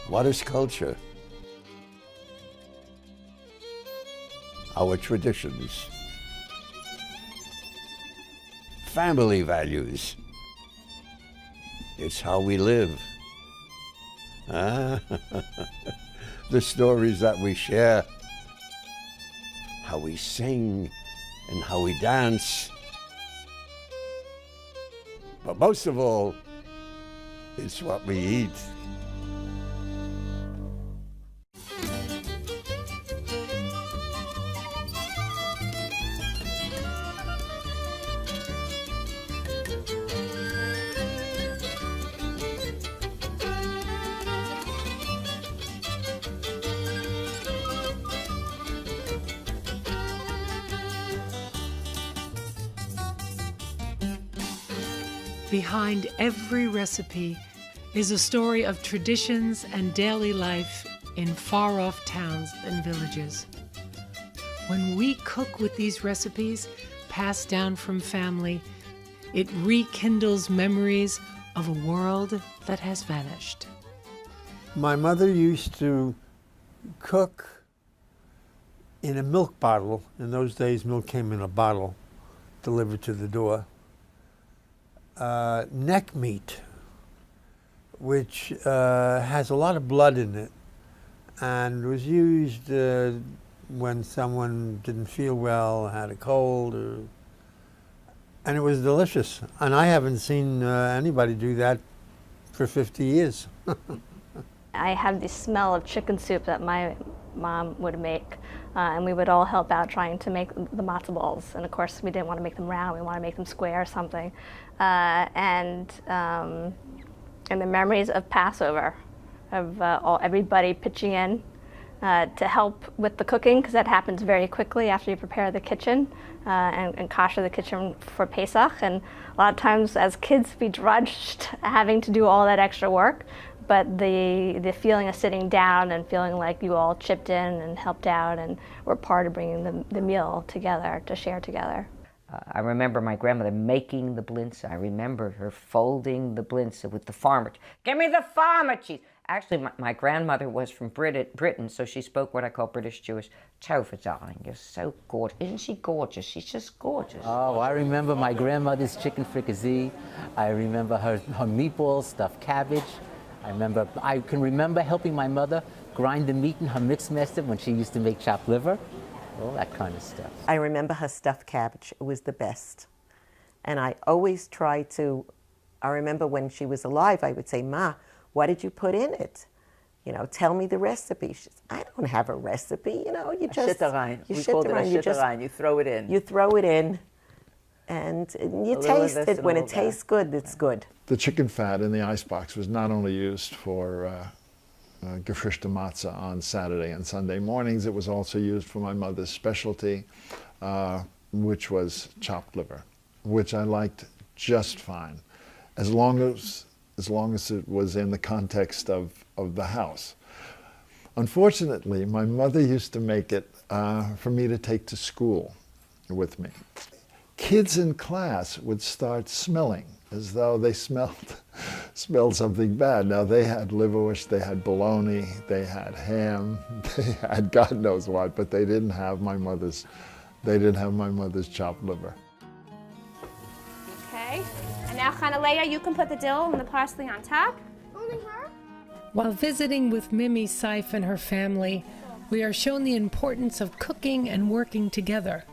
What is culture? Our traditions, family values. It's how we live. The stories that we share, how we sing and how we dance. But most of all, it's what we eat. Behind every recipe is a story of traditions and daily life in far-off towns and villages. When we cook with these recipes passed down from family, it rekindles memories of a world that has vanished. My mother used to cook in a milk bottle. In those days, milk came in a bottle delivered to the door. Neck meat, which has a lot of blood in it and was used when someone didn't feel well, had a cold, and it was delicious. And I haven't seen anybody do that for 50 years. I have the smell of chicken soup that my mom would make, and we would all help out trying to make the matzo balls. And of course, we didn't want to make them round; we wanted to make them square or something. And the memories of Passover, of everybody pitching in to help with the cooking, because that happens very quickly after you prepare the kitchen and kosher the kitchen for Pesach. And a lot of times, as kids, we drudged having to do all that extra work. But the feeling of sitting down and feeling like you all chipped in and helped out and were part of bringing the meal together, to share together. I remember my grandmother making the blintz. I remember her folding the blintz with the farmer. Give me the farmer cheese. Actually, my grandmother was from Britain, so she spoke what I call British Jewish. Tova, darling, you're so gorgeous. Isn't she gorgeous? She's just gorgeous. Oh, I remember my grandmother's chicken fricassee. I remember her meatballs, stuffed cabbage. I can remember helping my mother grind the meat in her mixed method when she used to make chopped liver, all that kind of stuff. I remember her stuffed cabbage. It was the best. And I always tried to, I remember when she was alive, I would say, Ma, what did you put in it? You know, tell me the recipe. She said, I don't have a recipe, you know, you just... We called it a shitterein. You throw it in. You throw it in, and you taste it. When it tastes good, it's good. The chicken fat in the icebox was not only used for gefrischte matzah on Saturday and Sunday mornings, it was also used for my mother's specialty, which was chopped liver, which I liked just fine, as long as it was in the context of the house. Unfortunately, my mother used to make it for me to take to school with me. Kids in class would start smelling as though they smelled something bad. Now, they had liverwurst, they had bologna, they had ham, they had God knows what, but they didn't have my mother's chopped liver. Okay, and now Chanaleah, you can put the dill and the parsley on top. Only her? While visiting with Mimi Seif and her family, we are shown the importance of cooking and working together.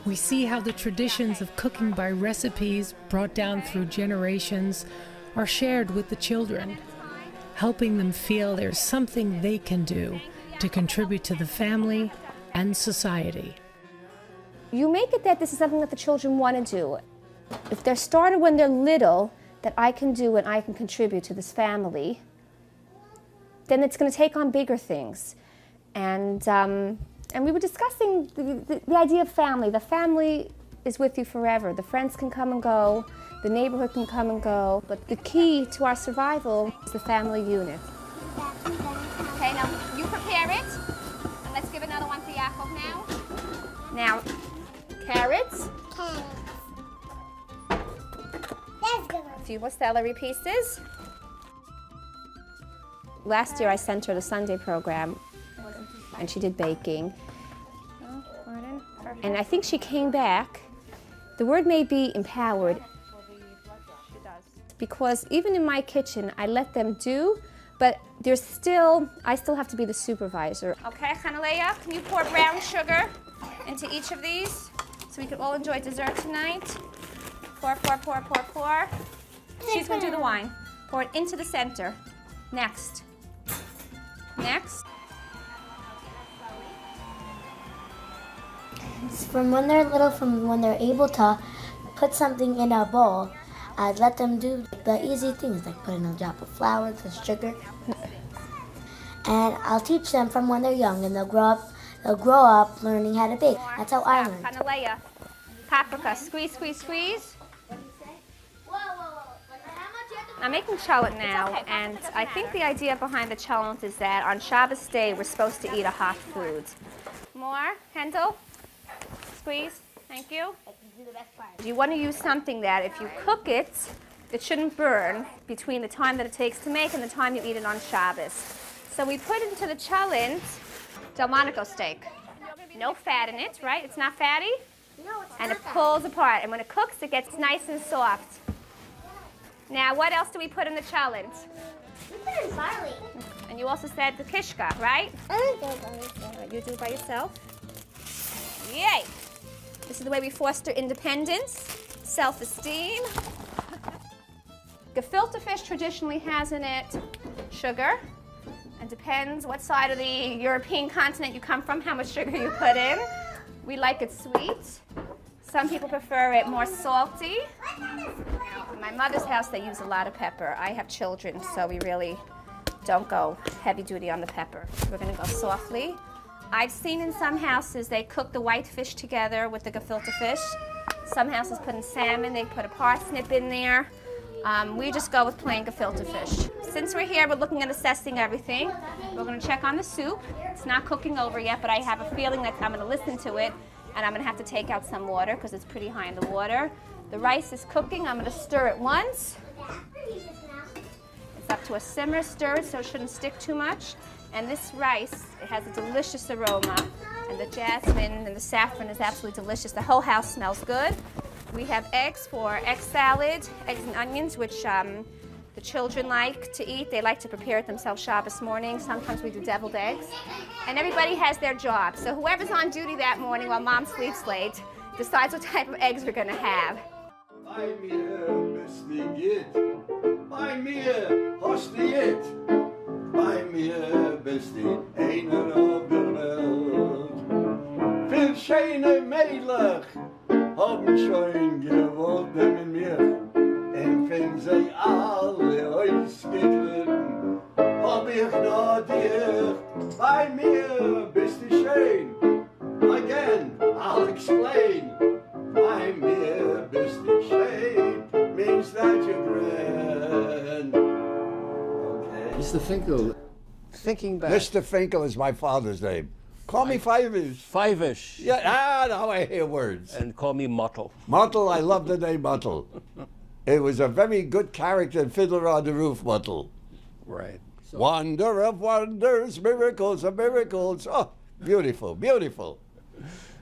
We see how the traditions of cooking by recipes brought down through generations are shared with the children, helping them feel there's something they can do to contribute to the family and society. You make it that this is something that the children want to do. If they're started when they're little, that I can do and I can contribute to this family, then it's going to take on bigger things. And we were discussing the idea of family. The family is with you forever. The friends can come and go, the neighborhood can come and go, but the key to our survival is the family unit. Okay, now you prepare it, and let's give another one for Yaakov now. Now, carrots. A few more celery pieces. last year I sent her the Sunday program, and she did baking. And I think she came back. The word may be empowered, because even in my kitchen, I let them do, but I still have to be the supervisor. Okay, Hanalea, can you pour brown sugar into each of these so we can all enjoy dessert tonight? Pour, pour, pour, pour, pour. She's gonna do the wine. Pour it into the center. Next. Next. From when they're little, from when they're able to put something in a bowl, I'd let them do the easy things like putting a drop of flour, the sugar. And I'll teach them from when they're young, and they'll grow up learning how to bake. That's how I learned. Hanalea, paprika, squeeze, squeeze, squeeze. I'm making cholent now, and I think the idea behind the cholent is that on Shabbos day, we're supposed to eat a hot food. More, Hendel? Squeeze, thank you. You want to use something that if you cook it, it shouldn't burn between the time that it takes to make and the time you eat it on Shabbos. So we put into the cholent Delmonico steak. No fat in it, right? It's not fatty? No, it's and it pulls apart, and when it cooks, it gets nice and soft. Now, what else do we put in the cholent? We put in barley. And you also said the kishka, right? You do it by yourself. Yay! This is the way we foster independence, self-esteem. Gefilte fish traditionally has in it sugar, and depends what side of the European continent you come from, how much sugar you put in. We like it sweet. Some people prefer it more salty. In my mother's house, they use a lot of pepper. I have children, so we really don't go heavy duty on the pepper. We're gonna go softly. I've seen in some houses they cook the white fish together with the gefilte fish. Some houses put in salmon, they put a parsnip in there. We just go with plain gefilte fish. Since we're here, we're looking at assessing everything. We're gonna check on the soup. It's not cooking over yet, but I have a feeling that I'm gonna listen to it, and I'm gonna have to take out some water because it's pretty high in the water. The rice is cooking. I'm gonna stir it once. It's up to a simmer, stir it so it shouldn't stick too much. And this rice, it has a delicious aroma, and the jasmine and the saffron is absolutely delicious. The whole house smells good. We have eggs for egg salad, eggs and onions, which the children like to eat. They like to prepare it themselves Shabbos morning. Sometimes we do deviled eggs. And everybody has their job. So whoever's on duty that morning while mom sleeps late decides what type of eggs we're gonna have. Bei mir bist du gut, bei mir hast du gut, bei mir bist du einer auf der Welt. Viel schöne Mädchen haben schon gewollt mit mir, und wenn sie alle ausgeglitten, hab ich noch dir, bei mir bist du schön. Again, I'll explain. Bei mir bist du schön, means that you're grand. Okay. Mr. Finkel, thinking back. Mr. Finkel is my father's name. Call me Fivish. Fivish. Yeah, now I hear words. And call me Mottle. Mottle, I love the name Mottle. It was a very good character in Fiddler on the Roof, Mottle. Right. So, wonder of wonders, miracles of miracles. Oh, beautiful, beautiful.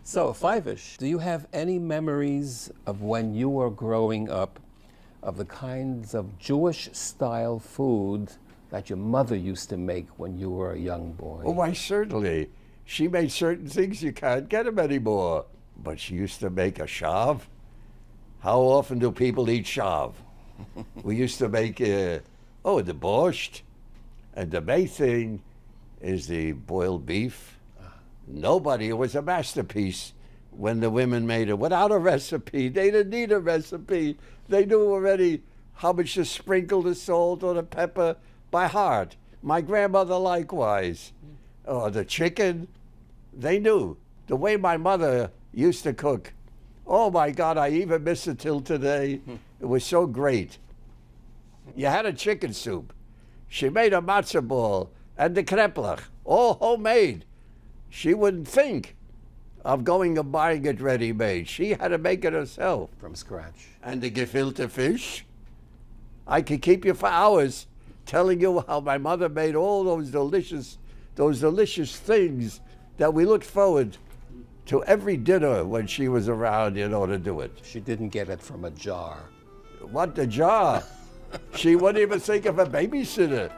So, Fivish, do you have any memories of when you were growing up of the kinds of Jewish-style food that your mother used to make when you were a young boy? Oh, why, certainly. She made certain things you can't get them anymore. But she used to make a shav. How often do people eat shav? We used to make, the borscht. And the main thing is the boiled beef. Nobody, it was a masterpiece when the women made it without a recipe. They didn't need a recipe. They knew already how much to sprinkle the salt or the pepper by heart. My grandmother likewise. Oh, the chicken, they knew. The way my mother used to cook, oh my God, I even miss it till today. It was so great. You had a chicken soup. She made a matzah ball and the kreplach, all homemade. She wouldn't think of going and buying it ready-made. She had to make it herself. From scratch. And the gefilte fish, I could keep you for hours telling you how my mother made all those delicious things that we looked forward to every dinner when she was around, to do it. She didn't get it from a jar. What, the jar? She wouldn't even think of a babysitter.